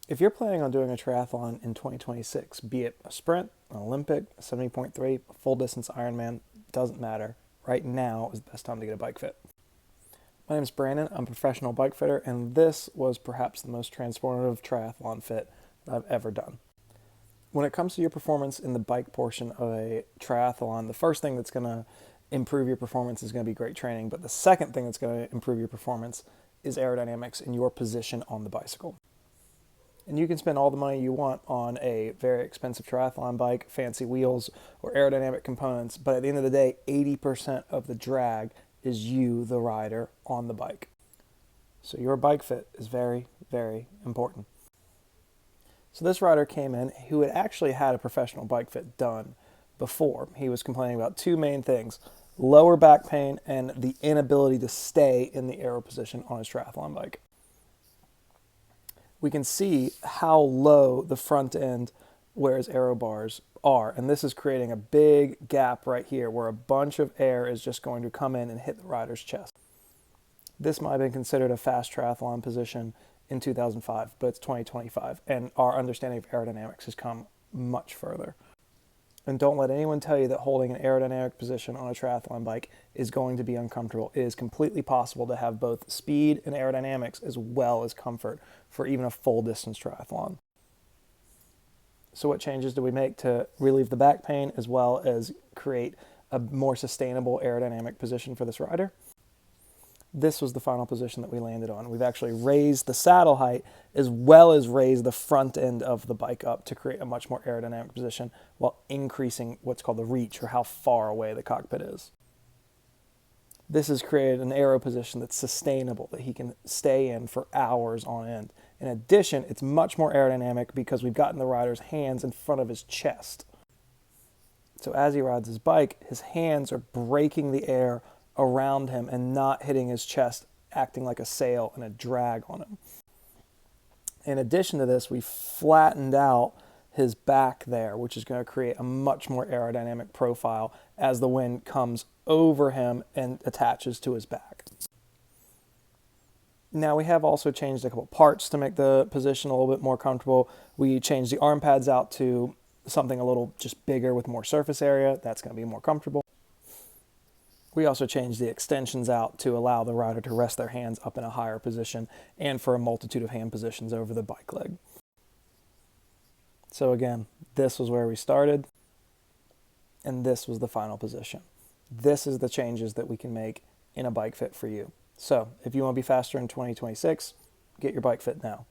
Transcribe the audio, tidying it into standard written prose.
If you're planning on doing a triathlon in 2026, be it a sprint, an Olympic, a 70.3, a full distance Ironman, doesn't matter. Right now is the best time to get a bike fit. My name is Brandon. I'm a professional bike fitter, and this was perhaps the most transformative triathlon fit that I've ever done. When it comes to your performance in the bike portion of a triathlon, the first thing that's going to improve your performance is going to be great training, but the second thing that's going to improve your performance is aerodynamics and your position on the bicycle. And you can spend all the money you want on a very expensive triathlon bike, fancy wheels, or aerodynamic components, but at the end of the day, 80% of the drag is you, the rider, on the bike. So your bike fit is very, very important. So this rider came in who had actually had a professional bike fit done before. He was complaining about two main things: lower back pain and the inability to stay in the aero position on his triathlon bike. We can see how low the front end where his aero bars are, and this is creating a big gap right here where a bunch of air is just going to come in and hit the rider's chest. This might have been considered a fast triathlon position in 2005, but it's 2025, and our understanding of aerodynamics has come much further. And don't let anyone tell you that holding an aerodynamic position on a triathlon bike is going to be uncomfortable. It is completely possible to have both speed and aerodynamics as well as comfort for even a full distance triathlon. So what changes do we make to relieve the back pain as well as create a more sustainable aerodynamic position for this rider? This was the final position that we landed on. We've actually raised the saddle height as well as raised the front end of the bike up to create a much more aerodynamic position while increasing what's called the reach, or how far away the cockpit is. This has created an aero position that's sustainable, that he can stay in for hours on end. In addition, it's much more aerodynamic because we've gotten the rider's hands in front of his chest. So as he rides his bike, his hands are breaking the air around him and not hitting his chest, acting like a sail and a drag on him. In addition to this, we flattened out his back there, which is going to create a much more aerodynamic profile as the wind comes over him and attaches to his back. Now we have also changed a couple parts to make the position a little bit more comfortable. We changed the arm pads out to something a little just bigger with more surface area. That's going to be more comfortable. We also changed the extensions out to allow the rider to rest their hands up in a higher position and for a multitude of hand positions over the bike leg. So again, this was where we started, and this was the final position. This is the changes that we can make in a bike fit for you. So if you want to be faster in 2026, get your bike fit now.